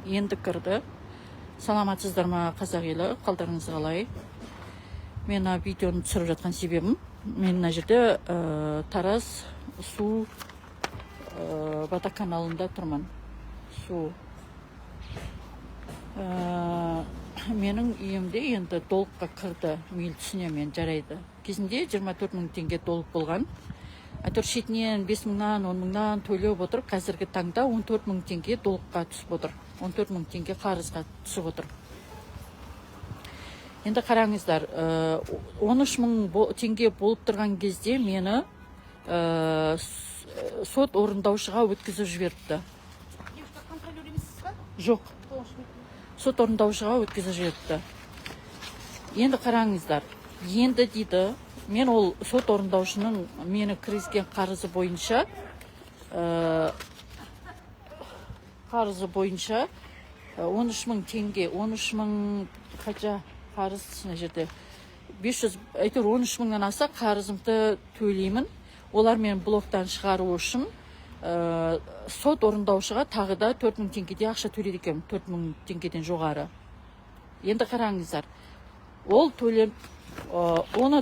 Енді кірді. Саламатсыздар ма, қазақ елі, қалдарыңыз қалай? Мен видеоны түсіріп жатқан себебім, мен мына жерде Тараз су водоканалында тұрмын. Су. Менің үйімде енді долыққа кірді. Мен түсінемін, жарайды. Кезінде 24 мың теңге долық болған. Әйтеуір шетінен 5 мыңнан, 10 мыңнан төлеп отыр. Қазіргі таңда 14 мың теңге долыққа түсіп отыр. 14 мың теңге қарызға түсіп отыр. Енді қараңыздар, 13 мың теңге болып тұрған кезде мені сот орындаушыға өткізіп жіберіпті. Жоқ. Сот орындаушыға өткізіп жіберіпті. Енді қараңыздар, енді дейді, мен ол сот орындаушының мені кіргізген қарызы бойынша 13 мың теңге, 13 мың қача қарыз мына жерде 500, әйтеуір 13 мыңнан аса қарызымды төлеймін. Олар мен блоктан шығару үшін сот орындаушыға тағы да 4 мың теңгеде ақша төледі екен, 4 мың теңгеден жоғары. Енді қараңыздар, оны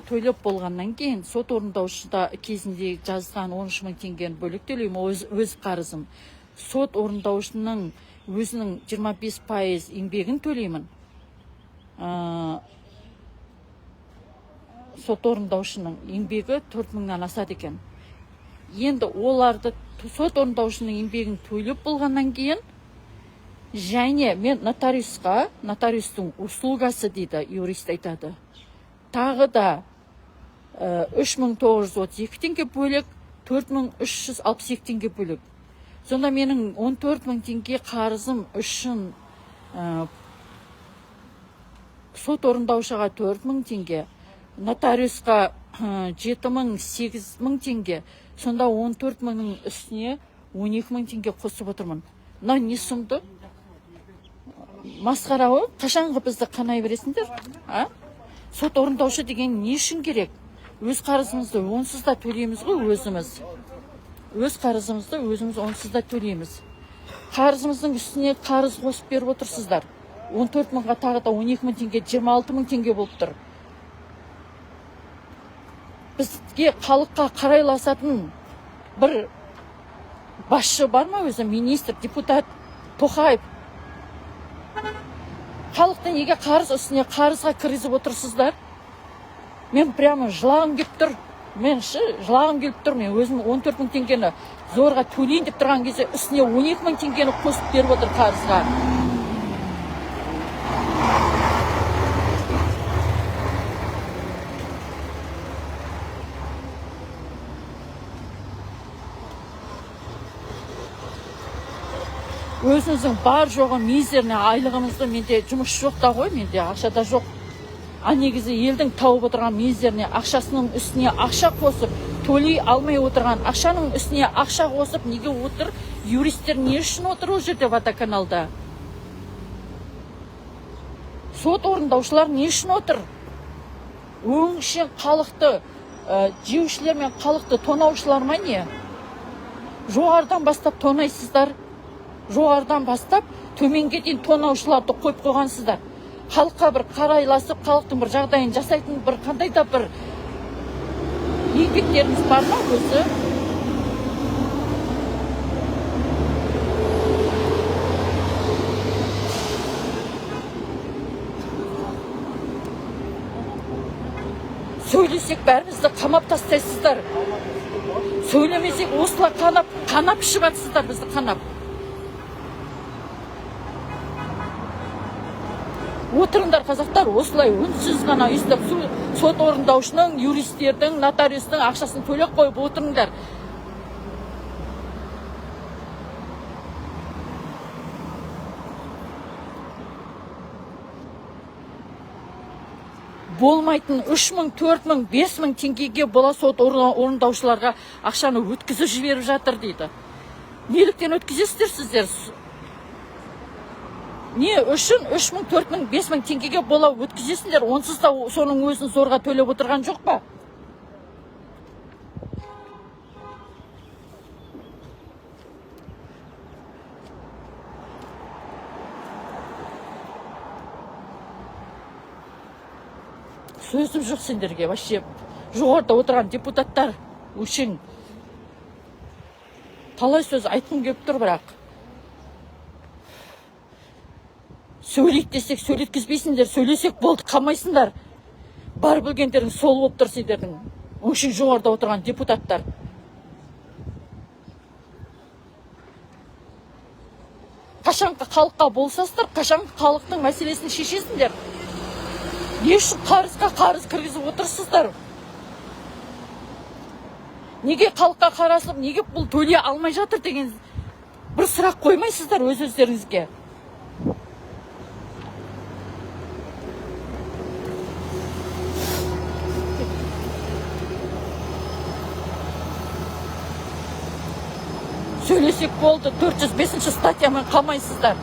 төлеп болғаннан кейін сот орындаушыда кезінде жазған 13 мың теңгені бөлек төлеймін, өз қарызым. Сот орындаушының өзінің 25% еңбегін төлеймін. Сот орындаушының еңбегі 4 мыңнан асады екен. Енді оларды сот орындаушының еңбегін төлеп болғаннан кейін, және мен нотариустың услугасы дейді, юрист айтады. Тағы да 3932 теңге бөлек, 4362 теңге бөлек. Сонда менің 14 мың теңге қарызым үшін сот орындаушыға 4 мың теңге, нотариусқа 7 мың, 8 мың теңге, сонда 14 мыңның үстіне 12 мың теңге қосып отырмын. Мына не сұмды? Масқара ғой, қашанғы бізді қанай бересіңдер? Сот орындаушы деген не үшін керек? Өз қарызымызды онсыз да төлейміз ғой өзіміз. Өз қарызымызды өзіміз онсыз да төлейміз. Қарызымыздың үстіне қарыз қосып беріп отырсыздар. 14 мыңға тағы да 12 мың теңге, 26 мың теңге болып тұр. Бізге халыққа қарайласатын бір басшы бар ма өзі? Министр, депутат Тоқаев. Халықты неге қарыз үстіне қарызға кіргізіп отырсыздар? Мен прямо жылағым келіп тұр. Жылағым келіп тұр. Мен өзім 14 мың теңгені зорға төлейін деп тұрған кезде үстіне 12 мың теңгені қосып беріп отыр қарызға. Өзіңіздің бар жоғы мизерный айлығымызды, менде жұмыс жоқ та ғой, менде ақша да жоқ. Негізі елдің тауып отырған мизерный ақшасының үстіне ақша қосып, төлей алмай отырған ақшаның үстіне ақша қосып, неге отыр? Юристтер не үшін отыр ол жерде водоканалда? Сот орындаушылар не үшін отыр? Өңшен халықты, жеушілер мен халықты тонаушылар ма не? Жоғардан бастап тонайсыздар. Жоғардан бастап төменге дейін тонаушыларды қойып қойғансыздар. Халыққа бір қарайласып, халықтың бір жағдайын жасайтын бір қандай да бір еңбектеріңіз бар ма өзі? Сөйлесек бәрімізді қамап тастайсыздар. Сөйлемесек осылар қанап ішіп атсыздар бізді қанап. Отырыңдар қазақтар, осылай үнсіз ғана үстіп сот орындаушының, юристтердің, нотариустың ақшасын төлеп қойып отырыңдар. Болмайтын 3 мың, 4 мың, 5 мың теңгеге бола сот орындаушыларға ақшаны өткізіп жіберіп жатыр дейді. Неліктен өткізесіздер сіздер? Не үшін 3 мың, 4 мың, 5 мың теңгеге бола өткізесіңдер, онсыз да соның өзін зорға төлеп отырған жоқ па? сөзім жоқ сендерге. Вообще жоғарыда отырған депутаттар өшің талай сөз айтқым келіп тұр, бірақ сөйлейік десек сөйлеткізбейсіңдер, сөйлесек болды қалмайсыңдар. Бар білгендерің сол болып тұр сендердің. Өшің жоғарыда отырған депутаттар. Қашанғы халыққа болсасыздар, қашанғы халықтың мәселесін шешесіңдер. Не үшін қарызға қарыз кіргізіп отырсыздар? Неге халыққа қарасып, неге бұл төлей алмай жатыр деген бір сұрақ қоймайсыздар өз-өздеріңізге? Сөйлесек болды, 405 статьямен қалмайсыздар.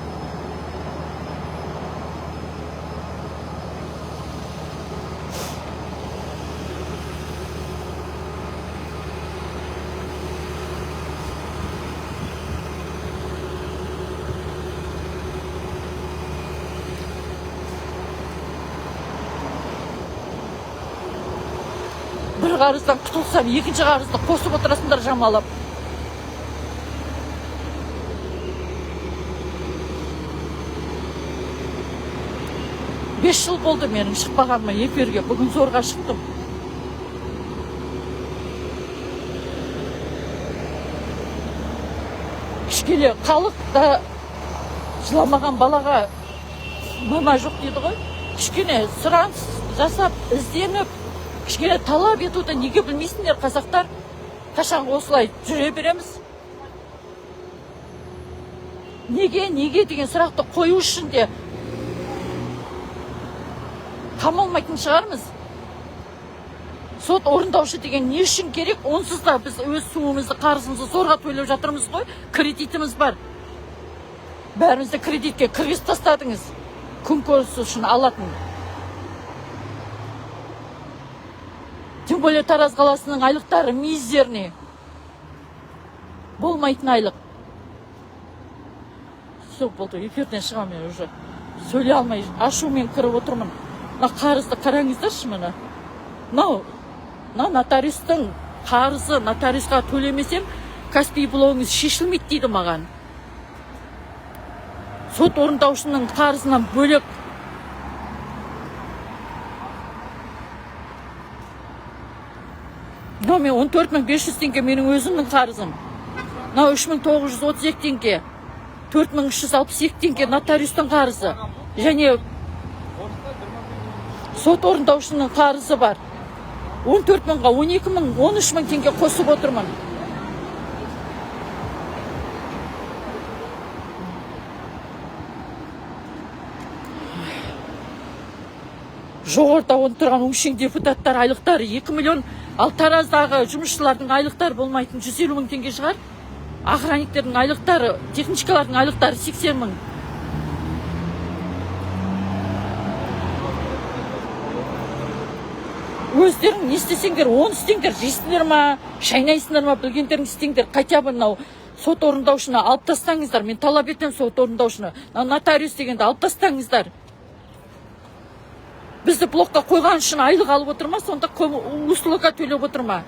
Бір қарыздан құтылсам, екінші қарызды қосып отырасыңдар жамалап. Бес жыл болды менің шықпағаныма эфирге. Бүгін зорға шықтым. Кішкене халық та жыламаған балаға мама жоқ дейді ғой. Кішкене сұраныс жасап, ізденіп, кішкене талап етуді неге білмейсіңдер қазақтар? Қашан осылай жүре береміз? Неге деген сұрақты қою үшін де қамалмайтын шығармыз. Сот орындаушы деген не үшін керек? Онсыз да біз өз суымызды, қарызымызды зорға төлеп жатырмыз ғой. Кредитіміз бар. Бәрімізді кредитке кіргізіп тастадыңыз. Күн көрісі үшін алатын. Тем более Тараз қаласының айлықтары мизерный. Болмайтын айлық. Сол болды, эфирден шығам мен уже. Сөйлей алмай, ашумен кіріп отырмын. Қарызды қараңыздаршы мені. Нотариустың қарызы, нотариусқа төлемесем, Каспий блогыңыз шешілмейді дейді маған. Сот орындаушының қарызынан бөлек. Мен 14.500 теңге менің өзімнің қарызым. 3.932 теңге. 4.362 теңге нотариустың қарызы. Және сот орындаушының қарызы бар. 14.000-ға 12.000, 13.000 теңге қосып отырмын. Жоғарыда отырған өңшең депутаттар айлықтары 2 миллион, ал Тараздағы жұмысшылардың айлықтары болмайтын 150 мың теңге шығар. Охранниктердің айлықтары, техничкалардың айлықтары 80 мың. Өздерің не істесеңдер, оны істеңдер, жейсіңдер ма, шайнайсыңдар ма, білгендерің істеңдер. Хотя бы сот орындаушыны алып тастаңыздар. Мен талап етем сот орындаушыны. Нотариус дегенді алып тастаңыздар. Бізді блокқа қойған үшін айлық алып отырма, сонда услуга төлеп отырма.